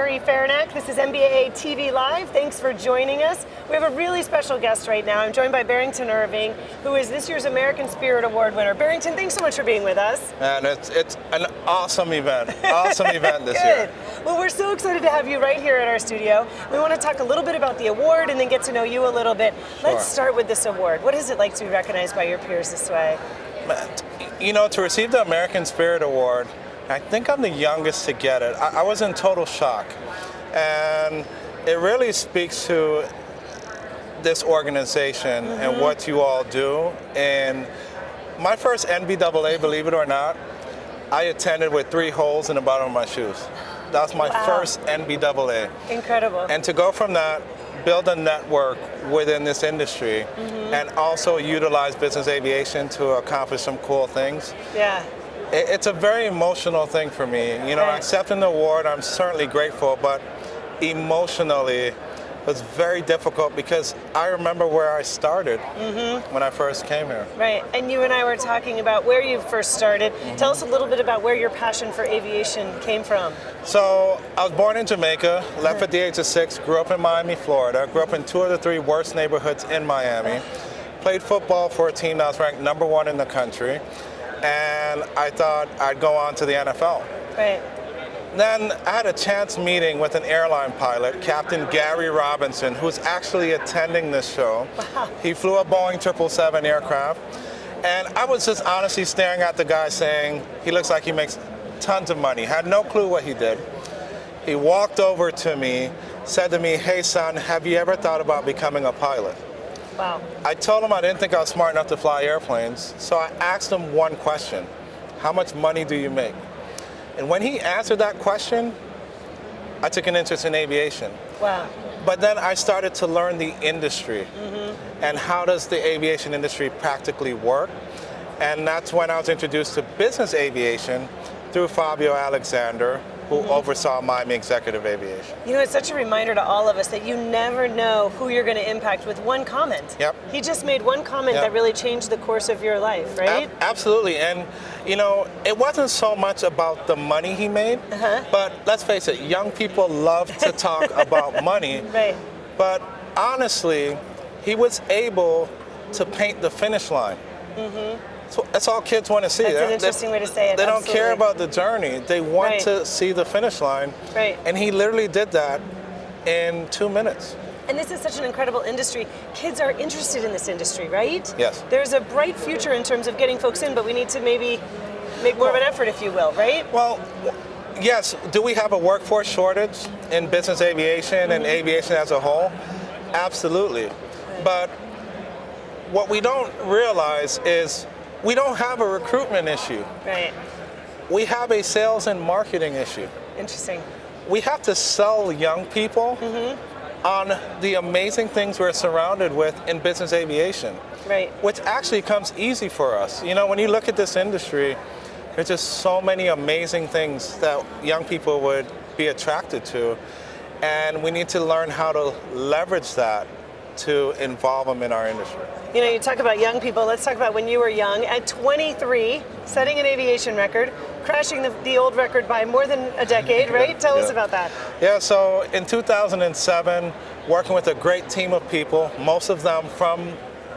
Carrie Farinack. This is NBAA TV Live. Thanks for joining us. We have a really special guest right now. I'm joined by Barrington Irving, who is this year's American Spirit Award winner. Barrington, thanks so much for being with us. And it's an awesome event. Awesome event this year. Well, we're so excited to have you right here at our studio. We want to talk a little bit about the award and then get to know you a little bit. Sure. Let's start with this award. What is it like to be recognized by your peers this way? You know, to receive the American Spirit Award, I think I'm the youngest to get it. I was in total shock. And it really speaks to this organization and what you all do. And my first NBAA, believe it or not, I attended with 3 holes in the bottom of my shoes. That was my first NBAA. Incredible. And to go from that, build a network within this industry, and also utilize business aviation to accomplish some cool things. Yeah. It's a very emotional thing for me. You know, accepting the award, I'm certainly grateful, but emotionally, it was very difficult because I remember where I started when I first came here. Right, and you and I were talking about where you first started. Tell us a little bit about where your passion for aviation came from. So, I was born in Jamaica, left at the age of 6, grew up in Miami, Florida, grew up in 2 of the 3 worst neighborhoods in Miami, played football for a team that was ranked #1 in the country, and I thought I'd go on to the NFL. Right. Then I had a chance meeting with an airline pilot, Captain Gary Robinson, who's actually attending this show. Wow. He flew a Boeing 777 aircraft, and I was just honestly staring at the guy saying, he looks like he makes tons of money. Had no clue what he did. He walked over to me, said to me, "Hey son, have you ever thought about becoming a pilot?" Wow. I told him I didn't think I was smart enough to fly airplanes, so I asked him one question: how much money do you make? And when he answered that question, I took an interest in aviation. Wow. But then I started to learn the industry and how does the aviation industry practically work. And that's when I was introduced to business aviation through Fabio Alexander, who oversaw Miami Executive Aviation. You know, it's such a reminder to all of us that you never know who you're going to impact with one comment. Yep. He just made one comment that really changed the course of your life, right? Absolutely. And, you know, it wasn't so much about the money he made, but let's face it, young people love to talk about money. Right. But honestly, he was able to paint the finish line. So that's all kids want to see. That's an interesting way to say it. They don't care about the journey. They want to see the finish line. Right. And he literally did that in 2 minutes. And this is such an incredible industry. Kids are interested in this industry, right? Yes. There's a bright future in terms of getting folks in, but we need to maybe make more of an effort, if you will, right? Well, yes. Do we have a workforce shortage in business aviation and aviation as a whole? Absolutely. But what we don't realize is we don't have a recruitment issue. Right. We have a sales and marketing issue. Interesting. We have to sell young people on the amazing things we're surrounded with in business aviation. Right. Which actually comes easy for us. You know, when you look at this industry, there's just so many amazing things that young people would be attracted to. And we need to learn how to leverage that to involve them in our industry. You know, you talk about young people. Let's talk about when you were young. At 23, setting an aviation record, crashing the old record by more than a decade, right? Tell us about that. Yeah, so in 2007, working with a great team of people, most of them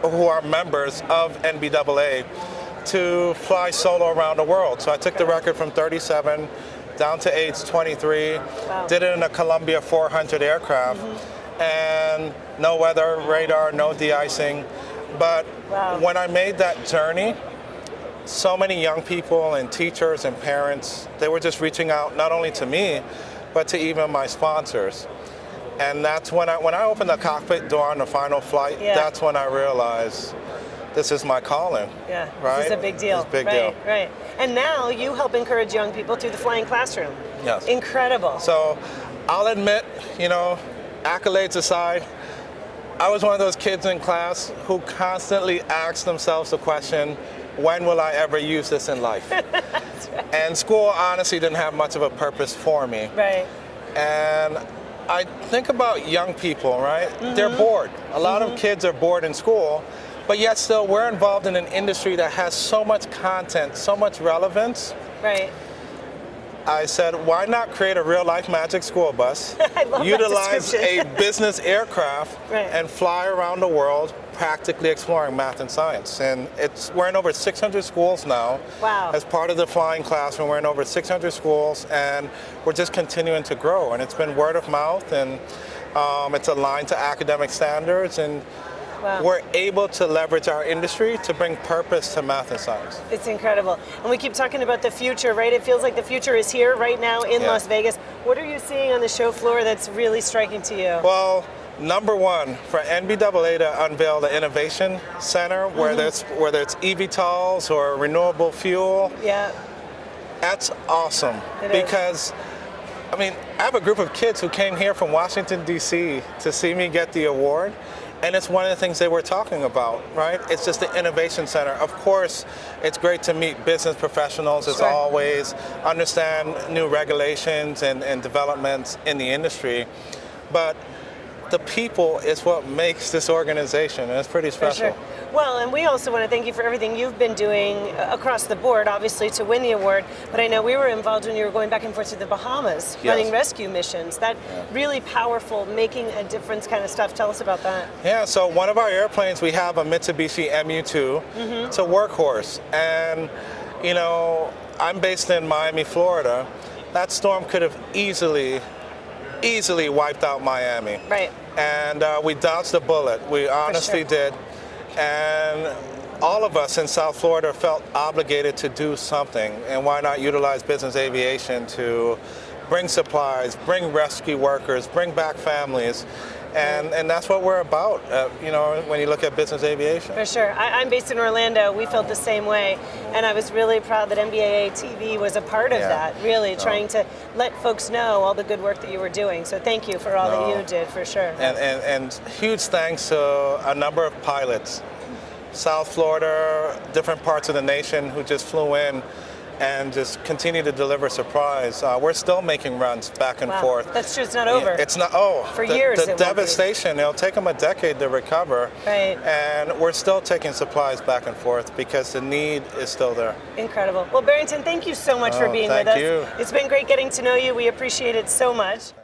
who are members of NBAA, to fly solo around the world. So I took the record from 37 down to age 23, did it in a Columbia 400 aircraft, and no weather radar, no de-icing. But when I made that journey, so many young people and teachers and parents, they were just reaching out not only to me, but to even my sponsors. And that's when I opened the cockpit door on the final flight, that's when I realized this is my calling. Yeah, right? This is a big deal. It's a big deal. Right. And now you help encourage young people through the flying classroom. Yes. Incredible. So I'll admit, you know, accolades aside, I was one of those kids in class who constantly asked themselves the question, when will I ever use this in life? That's right. And school honestly didn't have much of a purpose for me. Right. And I think about young people, right? They're bored. A lot of kids are bored in school, but yet still we're involved in an industry that has so much content, so much relevance. Right. I said, why not create a real-life magic school bus, I love utilize that a business aircraft, Right. and fly around the world practically exploring math and science. And we're in over 600 schools now. Wow. As part of the flying classroom, we're in over 600 schools, and we're just continuing to grow. And it's been word of mouth, and it's aligned to academic standards, and Wow. we're able to leverage our industry to bring purpose to math and science. It's incredible. And we keep talking about the future, right? It feels like the future is here right now in Yeah. Las Vegas. What are you seeing on the show floor that's really striking to you? Well, number one, for NBAA to unveil the Innovation Center, whether it's eVTOLs or renewable fuel, Yeah. that's awesome. It is. Because, I mean, I have a group of kids who came here from Washington, D.C. to see me get the award. And it's one of the things they were talking about, right? It's just the Innovation Center. Of course, it's great to meet business professionals, as Sure. always, understand new regulations and developments in the industry. But the people is what makes this organization, and it's pretty For special. sure. Well, and we also want to thank you for everything you've been doing across the board, obviously, to win the award. But I know we were involved when you were going back and forth to the Bahamas, Yes. running rescue missions. That really powerful, making a difference kind of stuff. Tell us about that. Yeah, so one of our airplanes, we have a Mitsubishi MU-2. It's a workhorse. And, you know, I'm based in Miami, Florida. That storm could have easily wiped out Miami. Right. And we dodged a bullet. We honestly sure. did. And all of us in South Florida felt obligated to do something. And why not utilize business aviation to bring supplies, bring rescue workers, bring back families. And that's what we're about, you know, when you look at business aviation. For sure. I'm based in Orlando. We felt the same way. And I was really proud that NBAA TV was a part of Yeah. that, really trying to let folks know all the good work that you were doing. So thank you for all that you did, for sure. And huge thanks to a number of pilots, South Florida, different parts of the nation who just flew in and just continue to deliver surprise. We're still making runs back and Wow. forth. That's true. It's not over. It's not, For years it The won't be. devastation, it'll take them a decade to recover. Right. And we're still taking supplies back and forth because the need is still there. Incredible. Well, Barrington, thank you so much for being with thank us. you. It's been great getting to know you. We appreciate it so much.